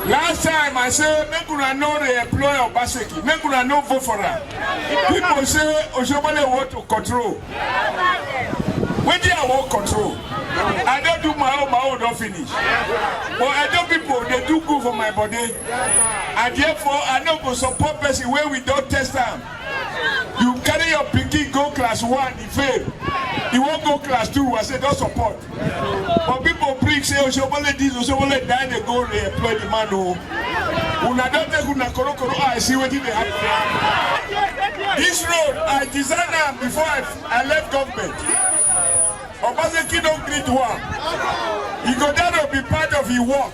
Last time I said, make una know the employer of Obaseki, make una know vote for her. People say Oshiomhole want to control. When do I want control? I don't do my own don't finish. But Edo people, they do good for my body. And therefore, I don't go support person where we don't test them. You carry your pikin go class 1, he fail. You won't go class 2, I say don't support. But people bring say Oshiomhole this, Oshiomhole that, they go re-employ the man who. Una don't take una koro, I see what they have. This road, I designed them before I left government. Obaseki don't agree to work. He go down to be part of his work.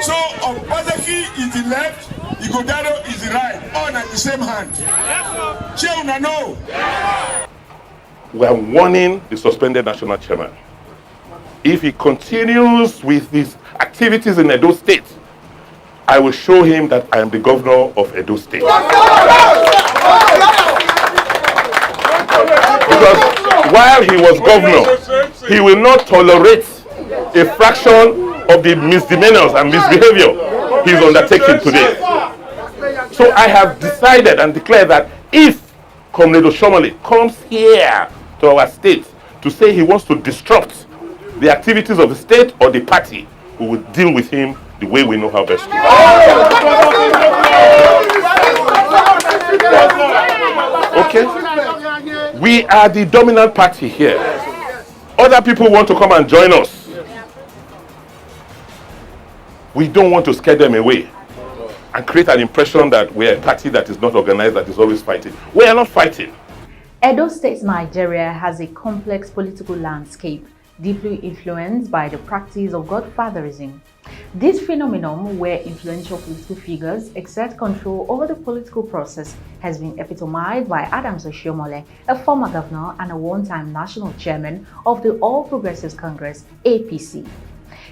So Obaseki is the left, he go down is the right, all at the same hand. Shall una know? We are warning the suspended national chairman. If he continues with his activities in Edo State, I will show him that I am the governor of Edo State. Because while he was governor, he will not tolerate a fraction of the misdemeanors and misbehavior he is undertaking today. So I have decided and declared that if Comrade Oshiomhole comes here to our state to say he wants to disrupt the activities of the state or the party, we will deal with him the way we know how best to. Okay? We are the dominant party here. Other people want to come and join us. We don't want to scare them away and create an impression that we are a party that is not organized, that is always fighting. We are not fighting. Edo State, Nigeria has a complex political landscape deeply influenced by the practice of godfatherism. This phenomenon, where influential political figures exert control over the political process, has been epitomized by Adams Oshiomhole, a former governor and a one-time national chairman of the All Progressives Congress, APC.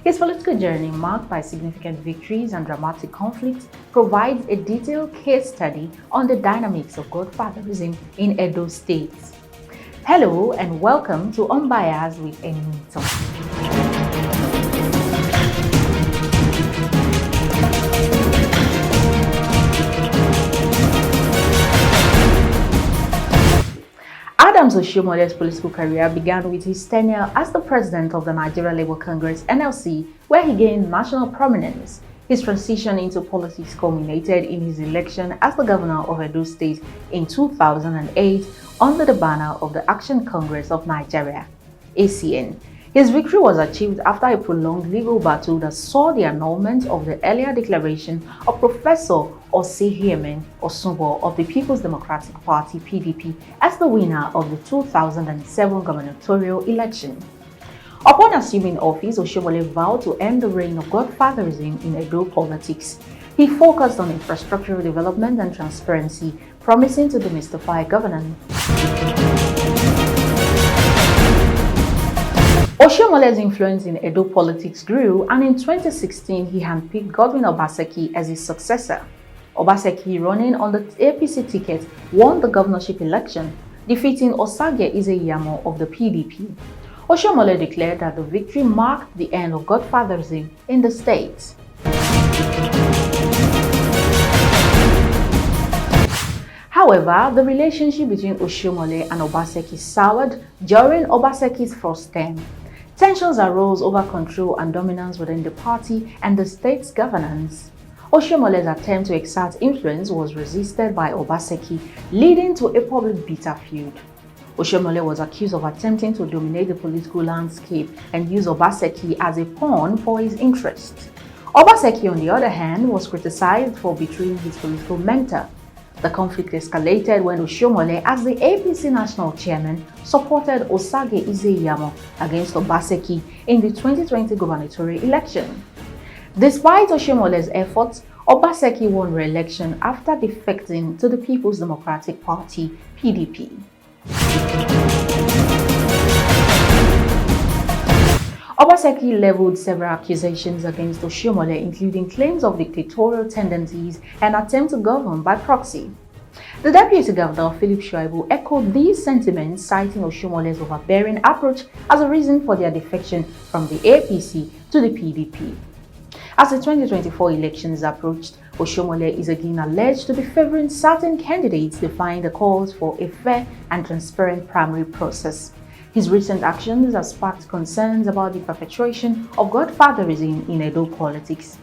His political journey, marked by significant victories and dramatic conflicts, provides a detailed case study on the dynamics of godfatherism in Edo State. Hello and welcome to Unbiased with Enito. Adams Oshiomole's political career began with his tenure as the president of the Nigeria Labour Congress (NLC), where he gained national prominence. His transition into politics culminated in his election as the governor of Edo State in 2008 under the banner of the Action Congress of Nigeria (ACN). His victory was achieved after a prolonged legal battle that saw the annulment of the earlier declaration of Professor Oshiomhole of the People's Democratic Party (PDP) as the winner of the 2007 gubernatorial election. Upon assuming office, Oshiomhole vowed to end the reign of godfatherism in Edo politics. He focused on infrastructural development and transparency, promising to demystify governance. Oshiomole's influence in Edo politics grew, and in 2016 he handpicked Godwin Obaseki as his successor. Obaseki, running on the APC ticket, won the governorship election, defeating Osage Izeyamo of the PDP. Oshiomhole declared that the victory marked the end of godfatherism in the state. However, the relationship between Oshiomhole and Obaseki soured during Obaseki's first term. Tensions arose over control and dominance within the party and the state's governance. Oshiomole's attempt to exert influence was resisted by Obaseki, leading to a public bitter feud. Oshiomhole was accused of attempting to dominate the political landscape and use Obaseki as a pawn for his interests. Obaseki, on the other hand, was criticized for betraying his political mentor. The conflict escalated when Oshiomhole, as the APC national chairman, supported Osage Izeyamo against Obaseki in the 2020 gubernatorial election. Despite Oshiomole's efforts, Obaseki won re-election after defecting to the People's Democratic Party (PDP). Obaseki leveled several accusations against Oshiomhole, including claims of dictatorial tendencies and attempt to govern by proxy. The Deputy Governor, Philip Shuaibu, echoed these sentiments, citing Oshiomole's overbearing approach as a reason for their defection from the APC to the PDP. As the 2024 elections approached, Oshiomhole is again alleged to be favoring certain candidates, defying the calls for a fair and transparent primary process. His recent actions have sparked concerns about the perpetuation of godfatherism in Edo politics.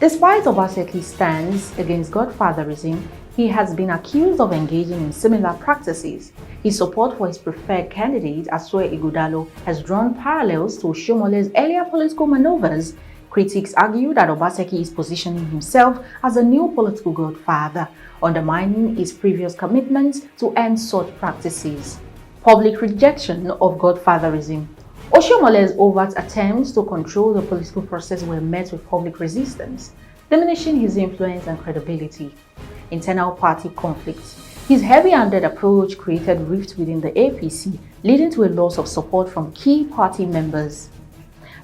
Despite Obaseki's stance against godfatherism, he has been accused of engaging in similar practices. His support for his preferred candidate, Asue Ighodalo, has drawn parallels to Oshiomole's earlier political maneuvers. Critics argue that Obaseki is positioning himself as a new political godfather, undermining his previous commitments to end such practices. Public rejection of godfatherism. Oshiomole's overt attempts to control the political process were met with public resistance, diminishing his influence and credibility. Internal party conflicts. His heavy-handed approach created rifts within the APC, leading to a loss of support from key party members.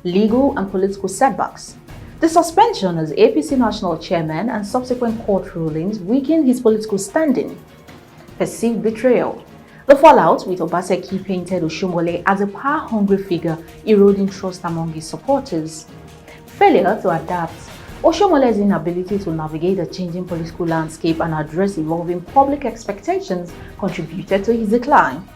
Legal and political setbacks. The suspension as APC national chairman and subsequent court rulings weakened his political standing. Perceived betrayal. The fallout with Obaseki painted Oshiomhole as a power-hungry figure, eroding trust among his supporters. Failure to adapt. Oshiomole's inability to navigate the changing political landscape and address evolving public expectations contributed to his decline.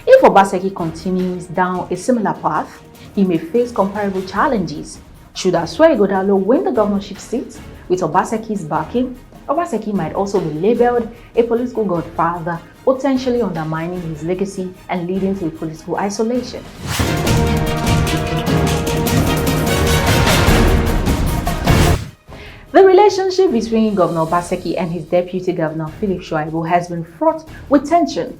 If Obaseki continues down a similar path, he may face comparable challenges. Should Asue Ighodalo win the governorship seat with Obaseki's backing, Obaseki might also be labeled a political godfather, potentially undermining his legacy and leading to political isolation. The relationship between Governor Obaseki and his deputy governor Philip Shuaibu has been fraught with tension.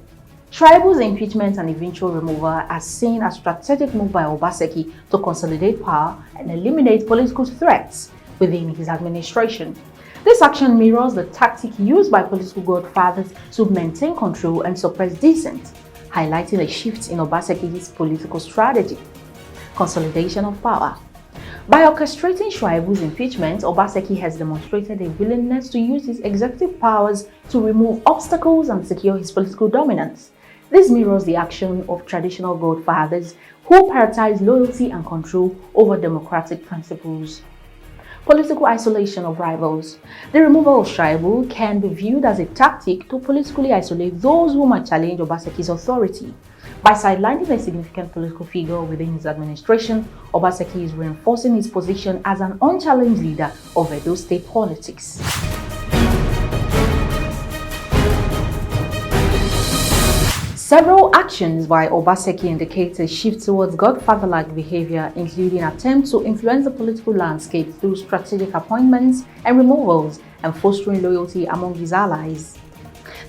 Shuaibu's impeachment and eventual removal are seen as a strategic move by Obaseki to consolidate power and eliminate political threats within his administration. This action mirrors the tactic used by political godfathers to maintain control and suppress dissent, highlighting a shift in Obaseki's political strategy. Consolidation of power. By orchestrating Shuaibu's impeachment, Obaseki has demonstrated a willingness to use his executive powers to remove obstacles and secure his political dominance. This mirrors the action of traditional godfathers who prioritize loyalty and control over democratic principles. Political isolation of rivals. The removal of Shuaibu can be viewed as a tactic to politically isolate those who might challenge Obaseki's authority. By sidelining a significant political figure within his administration, Obaseki is reinforcing his position as an unchallenged leader of Edo state politics. Several actions by Obaseki indicate a shift towards godfather-like behavior, including attempts to influence the political landscape through strategic appointments and removals and fostering loyalty among his allies.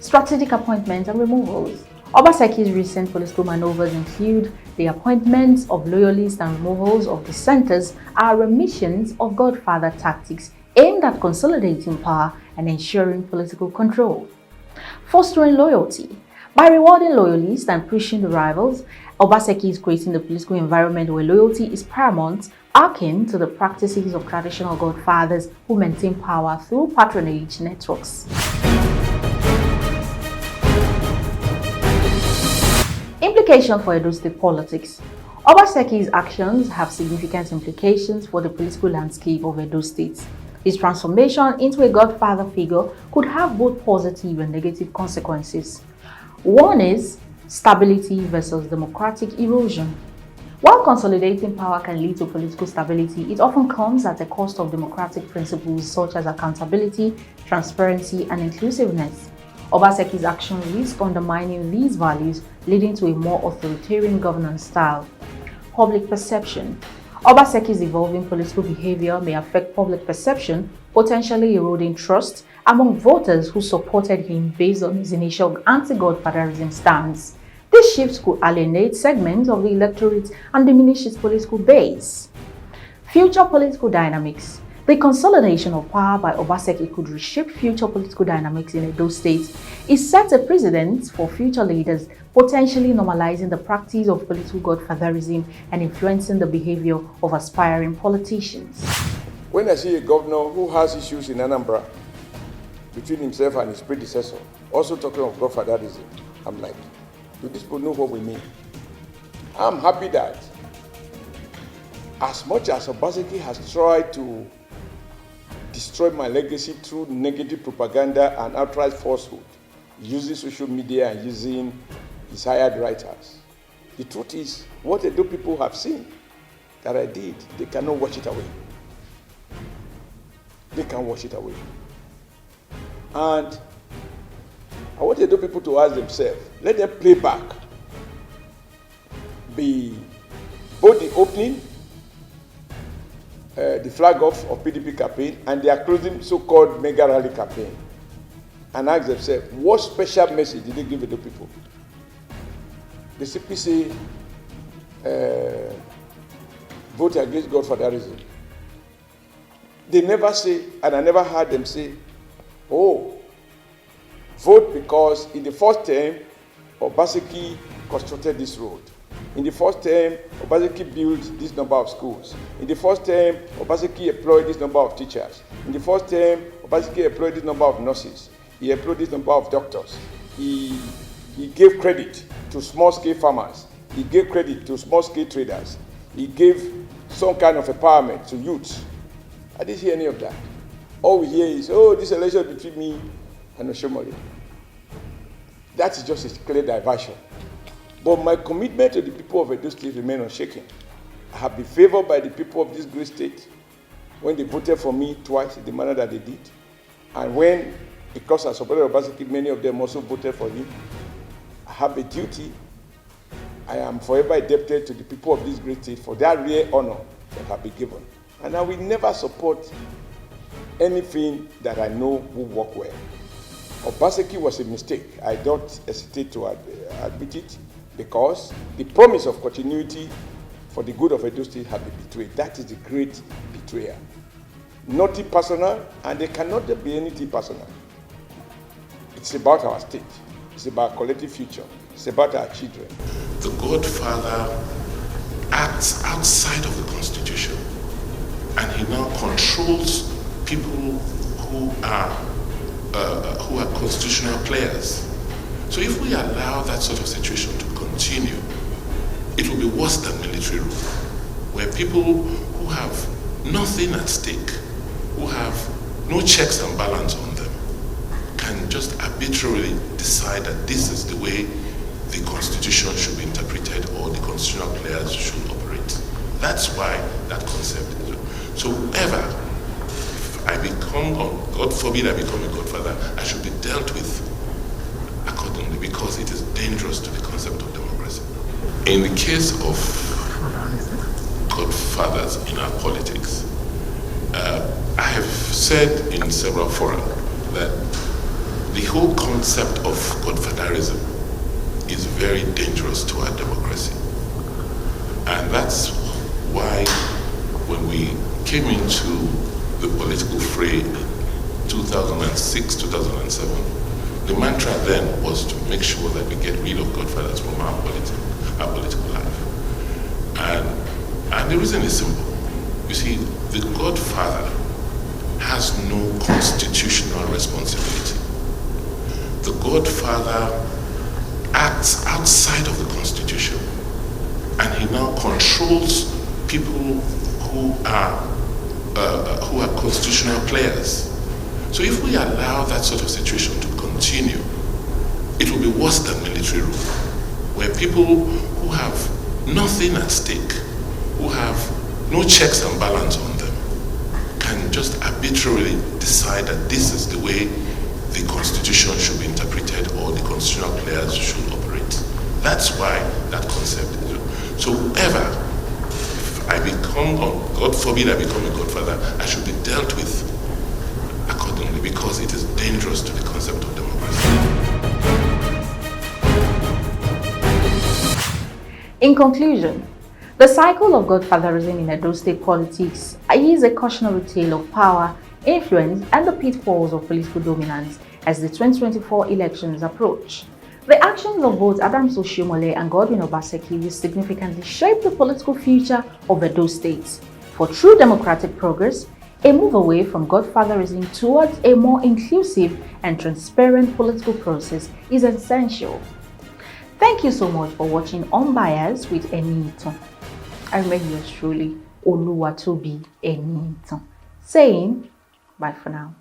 Strategic appointments and removals. Obaseki's recent political maneuvers include the appointments of loyalists and removals of dissenters are remissions of godfather tactics aimed at consolidating power and ensuring political control. Fostering loyalty. By rewarding loyalists and pushing the rivals, Obaseki is creating the political environment where loyalty is paramount, akin to the practices of traditional godfathers who maintain power through patronage networks. Implication for Edo state politics. Obaseki's actions have significant implications for the political landscape of Edo State. His transformation into a godfather figure could have both positive and negative consequences. One is stability versus democratic erosion. While consolidating power can lead to political stability, it often comes at the cost of democratic principles such as accountability, transparency, and inclusiveness. Obaseki's actions risk undermining these values, leading to a more authoritarian governance style. Public perception. Obaseki's evolving political behavior may affect public perception, potentially eroding trust among voters who supported him based on his initial anti-godfatherism stance. This shift could alienate segments of the electorate and diminish its political base. Future political dynamics. The consolidation of power by Obaseki could reshape future political dynamics in Edo State. It sets a precedent for future leaders, potentially normalizing the practice of political godfatherism and influencing the behavior of aspiring politicians. When I see a governor who has issues in Anambra between himself and his predecessor, also talking of godfatherism, I'm like, do these people know what we mean? I'm happy that As much as Obaseki has tried to destroy my legacy through negative propaganda and outright falsehood, using social media and using his hired writers, the truth is, what Edo people have seen that I did, they cannot wash it away. They can't wash it away. And I want Edo people to ask themselves, let them play back both the opening, the flag off of PDP campaign and their closing so-called mega rally campaign, and ask themselves, what special message did they give Edo people? The CP say, vote against godfatherism. They never say, and I never heard them say, oh, vote because in the first term, Obaseki constructed this road. In the first term, Obaseki built this number of schools. In the first term, Obaseki employed this number of teachers. In the first term, Obaseki employed this number of nurses. He employed this number of doctors. He gave credit to small-scale farmers. He gave credit to small-scale traders. He gave some kind of empowerment to youths. I didn't hear any of that. All we hear is, oh, this election between me and Oshiomhole. That is just a clear diversion. But my commitment to the people of Edo State remains unshaken. I have been favored by the people of this great state when they voted for me twice in the manner that they did. And when, because I supported Obaseki, many of them also voted for him. I have a duty. I am forever indebted to the people of this great state for that rare honor that have been given. And I will never support anything that I know will work well. Obaseki was a mistake. I don't hesitate to admit it, because the promise of continuity for the good of Edo State had been betrayed. That is the great betrayal. Nothing personal, and there cannot be anything personal. It's about our state. It's about our collective future. It's about our children. The Godfather acts outside of the Constitution, and he now controls people who are constitutional players. So if we allow that sort of situation to continue, it will be worse than military rule, where people who have nothing at stake, who have no checks and balance on them, can just arbitrarily decide that this is the way the Constitution should be interpreted or the constitutional players should operate. That's why that concept is. So whoever, if I become, or God forbid I become a godfather, I should be dealt with accordingly, because it is dangerous to the concept of democracy. In the case of godfathers in our politics, I have said in several fora that the whole concept of godfatherism is very dangerous to our democracy. And that's why when we came into the political fray in 2006, 2007, the mantra then was to make sure that we get rid of godfathers from our political life. And the reason is simple. You see, the godfather has no constitutional responsibility. The godfather acts outside of the Constitution, and he now controls people who are constitutional players. So if we allow that sort of situation to continue, it will be worse than military rule, where people who have nothing at stake, who have no checks and balance on them, can just arbitrarily decide that this is the way the Constitution should be interpreted or the constitutional players should operate. That's why that concept is. So whoever, if I become, or God forbid I become a godfather, I should be dealt with accordingly, because it is dangerous to the concept of democracy. In conclusion, the cycle of godfatherism in Edo State politics is a cautionary tale of power, influence, and the pitfalls of political dominance as the 2024 elections approach. The actions of both Adams Oshiomhole and Godwin Obaseki will significantly shape the political future of Edo State. For true democratic progress, a move away from godfatherism towards a more inclusive and transparent political process is essential. Thank you so much for watching Unbiased with Enito. I remain yours truly, Oluwatobi Enitan, saying bye for now.